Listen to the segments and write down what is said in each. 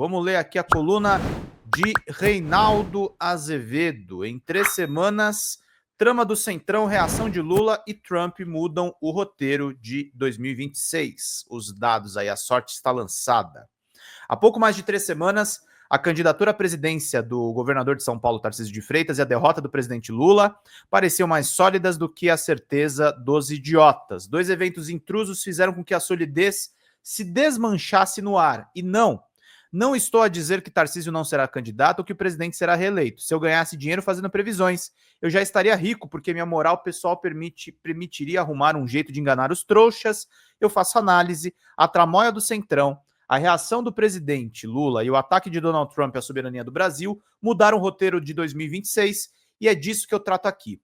Vamos ler aqui a coluna de Reinaldo Azevedo. Em 3 semanas, trama do Centrão, reação de Lula e Trump mudam o roteiro de 2026. Os dados aí, a sorte está lançada. Há pouco mais de 3 semanas, a candidatura à presidência do governador de São Paulo, Tarcísio de Freitas, e a derrota do presidente Lula pareciam mais sólidas do que a certeza dos idiotas. 2 eventos intrusos fizeram com que a solidez se desmanchasse no ar. E não estou a dizer que Tarcísio não será candidato ou que o presidente será reeleito. Se eu ganhasse dinheiro fazendo previsões, eu já estaria rico, porque minha moral pessoal permitiria arrumar um jeito de enganar os trouxas. Eu faço análise, a tramóia do Centrão, a reação do presidente Lula e o ataque de Donald Trump à soberania do Brasil mudaram o roteiro de 2026 e é disso que eu trato aqui.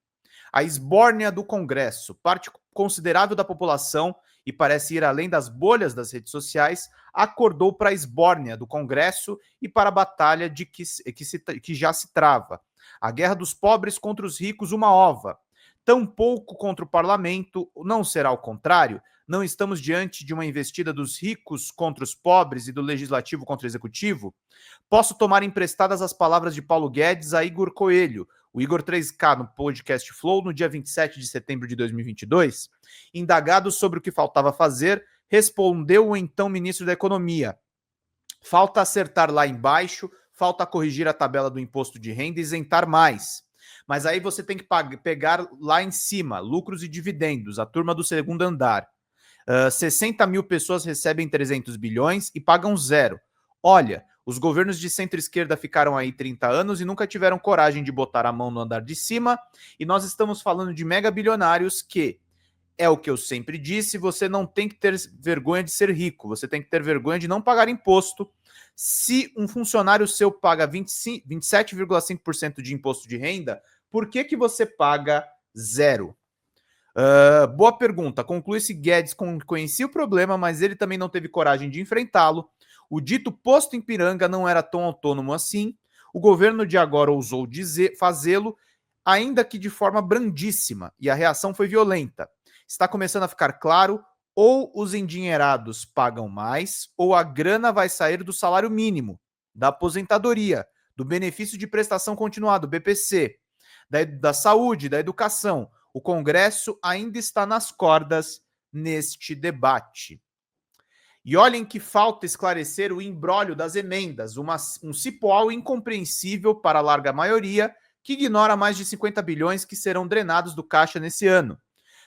A esbórnia do Congresso, parte considerável da população, e parece ir além das bolhas das redes sociais, acordou para a esbórnia do Congresso e para a batalha que já se trava. A guerra dos pobres contra os ricos, uma ova. Tampouco contra o parlamento, não será o contrário. Não estamos diante de uma investida dos ricos contra os pobres e do legislativo contra o executivo? Posso tomar emprestadas as palavras de Paulo Guedes a Igor Coelho, o Igor 3K, no podcast Flow, no dia 27 de setembro de 2022? Indagado sobre o que faltava fazer, respondeu o então ministro da Economia: falta acertar lá embaixo, falta corrigir a tabela do imposto de renda e isentar mais. Mas aí você tem que pegar lá em cima, lucros e dividendos, a turma do segundo andar. 60 mil pessoas recebem 300 bilhões e pagam zero. Olha, os governos de centro-esquerda ficaram aí 30 anos e nunca tiveram coragem de botar a mão no andar de cima, e nós estamos falando de mega bilionários que, é o que eu sempre disse, você não tem que ter vergonha de ser rico, você tem que ter vergonha de não pagar imposto. Se um funcionário seu paga 27,5% de imposto de renda, por que você paga zero? Boa pergunta. Conclui-se Guedes conhecia o problema, mas ele também não teve coragem de enfrentá-lo. O dito posto em Piranga não era tão autônomo assim. O governo de agora ousou fazê-lo, ainda que de forma brandíssima, e a reação foi violenta. Está começando a ficar claro: ou os endinheirados pagam mais, ou a grana vai sair do salário mínimo, da aposentadoria, do benefício de prestação continuada, do BPC, da saúde, da educação. O Congresso ainda está nas cordas neste debate. E olhem que falta esclarecer o imbróglio das emendas, um cipoal incompreensível para a larga maioria, que ignora mais de 50 bilhões que serão drenados do caixa nesse ano,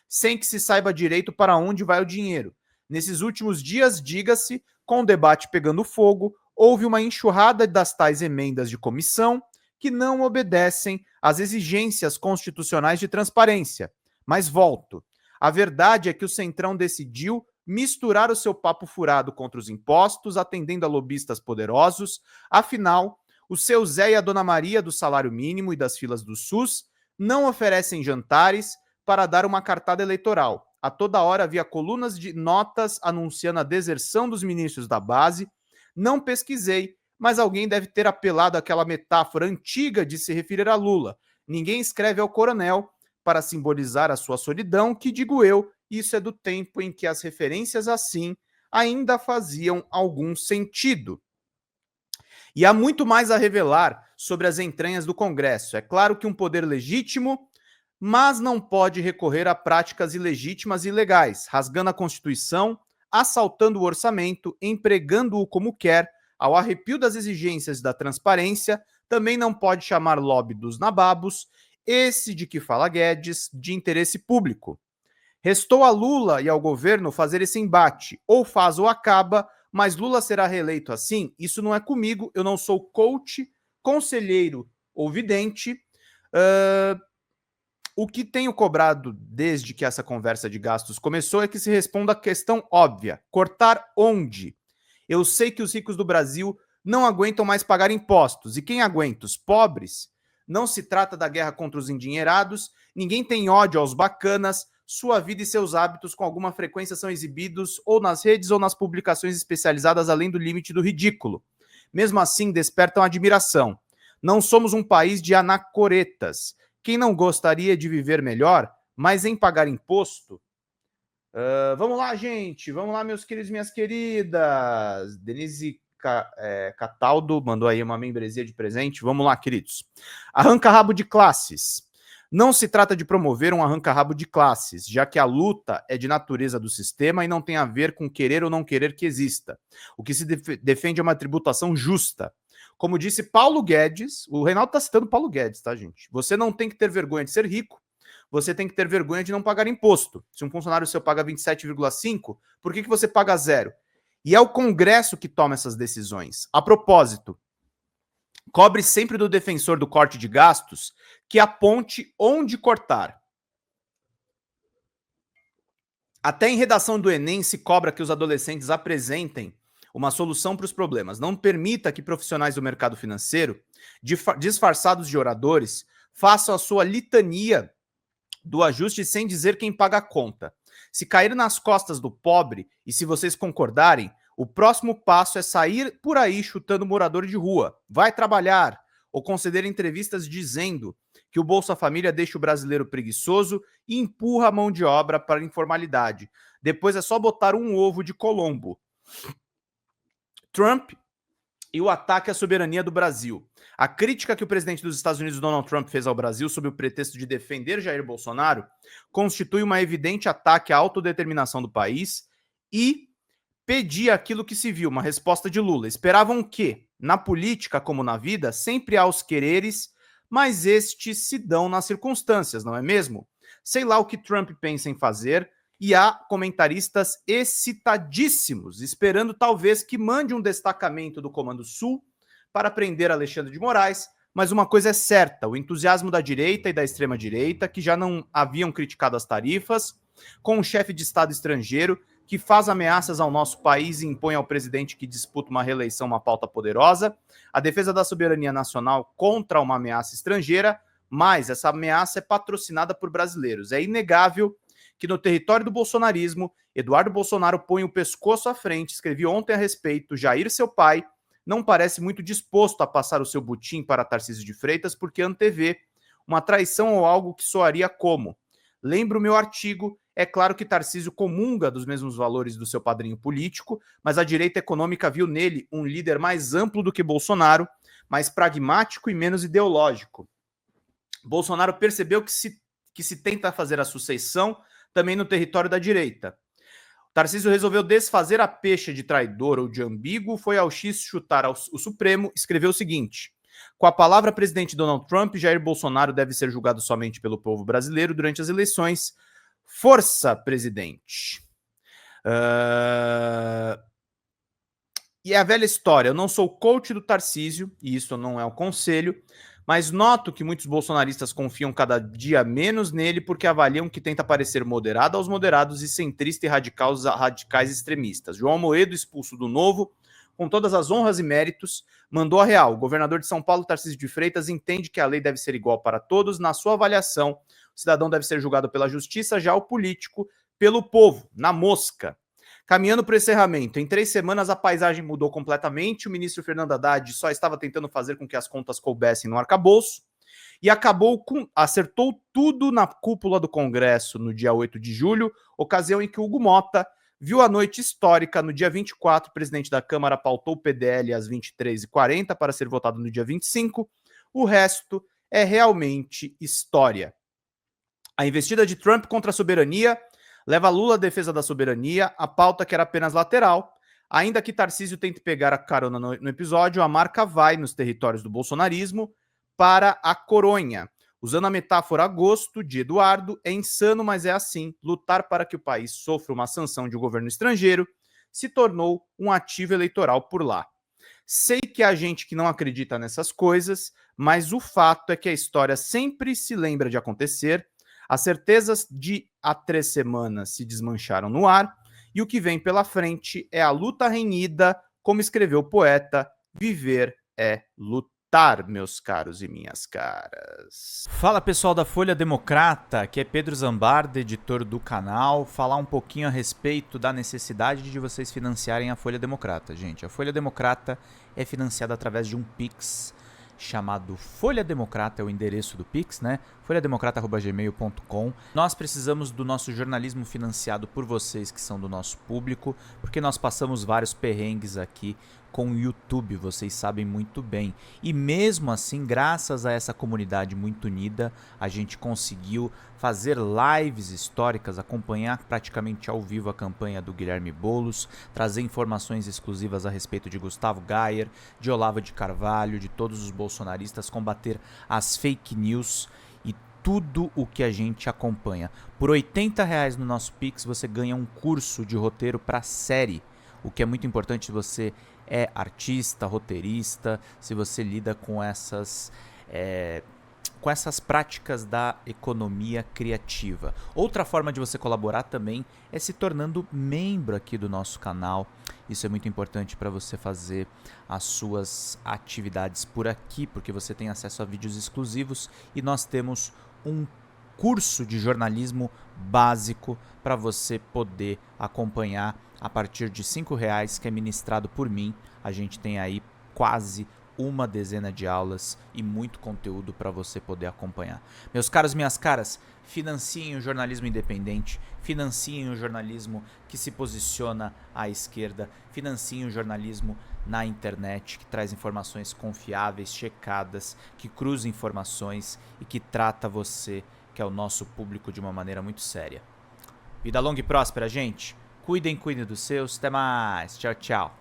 sem que se saiba direito para onde vai o dinheiro. Nesses últimos dias, diga-se, com o debate pegando fogo, houve uma enxurrada das tais emendas de comissão que não obedecem às exigências constitucionais de transparência. Mas volto. A verdade é que o Centrão decidiu misturar o seu papo furado contra os impostos, atendendo a lobistas poderosos. Afinal, o seu Zé e a Dona Maria do salário mínimo e das filas do SUS não oferecem jantares para dar uma cartada eleitoral. A toda hora havia colunas de notas anunciando a deserção dos ministros da base. Não pesquisei, mas alguém deve ter apelado àquela metáfora antiga de se referir a Lula. Ninguém escreve ao coronel para simbolizar a sua solidão, que, digo eu, isso é do tempo em que as referências assim ainda faziam algum sentido. E há muito mais a revelar sobre as entranhas do Congresso. É claro que um poder legítimo, mas não pode recorrer a práticas ilegítimas e ilegais, rasgando a Constituição, assaltando o orçamento, empregando-o como quer, ao arrepio das exigências da transparência. Também não pode chamar lobby dos nababos, esse de que fala Guedes, de interesse público. Restou a Lula e ao governo fazer esse embate, ou faz ou acaba, mas Lula será reeleito assim? Isso não é comigo, eu não sou coach, conselheiro ou vidente. O que tenho cobrado desde que essa conversa de gastos começou é que se responda a questão óbvia: cortar onde? Eu sei que os ricos do Brasil não aguentam mais pagar impostos. E quem aguenta? Os pobres? Não se trata da guerra contra os endinheirados, ninguém tem ódio aos bacanas, sua vida e seus hábitos com alguma frequência são exibidos ou nas redes ou nas publicações especializadas além do limite do ridículo. Mesmo assim, despertam admiração. Não somos um país de anacoretas. Quem não gostaria de viver melhor, mas em pagar imposto? Vamos lá, gente. Vamos lá, meus queridos e minhas queridas. Denise Cataldo mandou aí uma membresia de presente. Vamos lá, queridos. Arranca-rabo de classes. Não se trata de promover um arranca-rabo de classes, já que a luta é de natureza do sistema e não tem a ver com querer ou não querer que exista. O que se defende é uma tributação justa. Como disse Paulo Guedes, o Reinaldo está citando Paulo Guedes, tá, gente? Você não tem que ter vergonha de ser rico, você tem que ter vergonha de não pagar imposto. Se um funcionário seu paga 27,5, por que você paga zero? E é o Congresso que toma essas decisões. A propósito, cobre sempre do defensor do corte de gastos que aponte onde cortar. Até em redação do Enem se cobra que os adolescentes apresentem uma solução para os problemas. Não permita que profissionais do mercado financeiro, disfarçados de oradores, façam a sua litania do ajuste sem dizer quem paga a conta. Se cair nas costas do pobre, e se vocês concordarem, o próximo passo é sair por aí chutando morador de rua. Vai trabalhar ou conceder entrevistas dizendo que o Bolsa Família deixa o brasileiro preguiçoso e empurra a mão de obra para a informalidade. Depois é só botar um ovo de Colombo. Trump e o ataque à soberania do Brasil. A crítica que o presidente dos Estados Unidos, Donald Trump, fez ao Brasil sob o pretexto de defender Jair Bolsonaro constitui um evidente ataque à autodeterminação do país e pedir aquilo que se viu, uma resposta de Lula. Esperavam que, na política como na vida, sempre há os quereres, mas estes se dão nas circunstâncias, não é mesmo? Sei lá o que Trump pensa em fazer, e há comentaristas excitadíssimos, esperando talvez que mande um destacamento do Comando Sul para prender Alexandre de Moraes, mas uma coisa é certa, o entusiasmo da direita e da extrema-direita, que já não haviam criticado as tarifas, com um chefe de Estado estrangeiro que faz ameaças ao nosso país e impõe ao presidente que disputa uma reeleição uma pauta poderosa, a defesa da soberania nacional contra uma ameaça estrangeira, mas essa ameaça é patrocinada por brasileiros. É inegável que no território do bolsonarismo, Eduardo Bolsonaro põe o pescoço à frente. Escrevi ontem a respeito, Jair, seu pai, não parece muito disposto a passar o seu butim para Tarcísio de Freitas porque antevê uma traição ou algo que soaria como: lembro o meu artigo, é claro que Tarcísio comunga dos mesmos valores do seu padrinho político, mas a direita econômica viu nele um líder mais amplo do que Bolsonaro, mais pragmático e menos ideológico. Bolsonaro percebeu que se tenta fazer a sucessão também no território da direita. Tarcísio resolveu desfazer a pecha de traidor ou de ambíguo, foi ao X chutar o Supremo, escreveu o seguinte: com a palavra presidente Donald Trump, Jair Bolsonaro deve ser julgado somente pelo povo brasileiro durante as eleições. Força, presidente. E é a velha história, eu não sou coach do Tarcísio, e isso não é um conselho, mas noto que muitos bolsonaristas confiam cada dia menos nele porque avaliam que tenta parecer moderado aos moderados e centrista e radical aos radicais extremistas. João Amoedo, expulso do Novo, com todas as honras e méritos, mandou a real. O governador de São Paulo, Tarcísio de Freitas, entende que a lei deve ser igual para todos. Na sua avaliação, o cidadão deve ser julgado pela justiça, já o político pelo povo, na mosca. Caminhando para o encerramento, em 3 semanas a paisagem mudou completamente, o ministro Fernando Haddad só estava tentando fazer com que as contas coubessem no arcabouço e acertou tudo na cúpula do Congresso no dia 8 de julho, ocasião em que Hugo Mota viu a noite histórica. No dia 24, o presidente da Câmara pautou o PDL às 23h40 para ser votado no dia 25. O resto é realmente história. A investida de Trump contra a soberania leva Lula à defesa da soberania, a pauta que era apenas lateral. Ainda que Tarcísio tente pegar a carona no episódio, a marca vai nos territórios do bolsonarismo para a coronha. Usando a metáfora a gosto de Eduardo, é insano, mas é assim. Lutar para que o país sofra uma sanção de um governo estrangeiro se tornou um ativo eleitoral por lá. Sei que há gente que não acredita nessas coisas, mas o fato é que a história sempre se lembra de acontecer. As certezas de há 3 semanas se desmancharam no ar, e o que vem pela frente é a luta renhida, como escreveu o poeta, viver é lutar, meus caros e minhas caras. Fala, pessoal da Folha Democrata, aqui é Pedro Zambarda, editor do canal, falar um pouquinho a respeito da necessidade de vocês financiarem a Folha Democrata. Gente, a Folha Democrata é financiada através de um Pix chamado Folha Democrata, é o endereço do Pix, né? folhademocrata@gmail.com. Nós precisamos do nosso jornalismo financiado por vocês que são do nosso público, porque nós passamos vários perrengues aqui com o YouTube, vocês sabem muito bem. E mesmo assim, graças a essa comunidade muito unida, a gente conseguiu fazer lives históricas, acompanhar praticamente ao vivo a campanha do Guilherme Boulos, trazer informações exclusivas a respeito de Gustavo Gayer, de Olavo de Carvalho, de todos os bolsonaristas, combater as fake news e tudo o que a gente acompanha. Por R$80 no nosso Pix você ganha um curso de roteiro para série, o que é muito importante se você é artista, roteirista, se você lida com essas práticas da economia criativa. Outra forma de você colaborar também é se tornando membro aqui do nosso canal. Isso é muito importante para você fazer as suas atividades por aqui, porque você tem acesso a vídeos exclusivos e nós temos um curso de jornalismo básico para você poder acompanhar a partir de R$5, que é ministrado por mim. A gente tem aí quase uma dezena de aulas e muito conteúdo para você poder acompanhar. Meus caros, minhas caras, financiem o jornalismo independente, financiem o jornalismo que se posiciona à esquerda, financiem o jornalismo na internet, que traz informações confiáveis, checadas, que cruza informações e que trata você, que é o nosso público, de uma maneira muito séria. Vida longa e próspera, gente. Cuidem dos seus. Até mais. Tchau, tchau.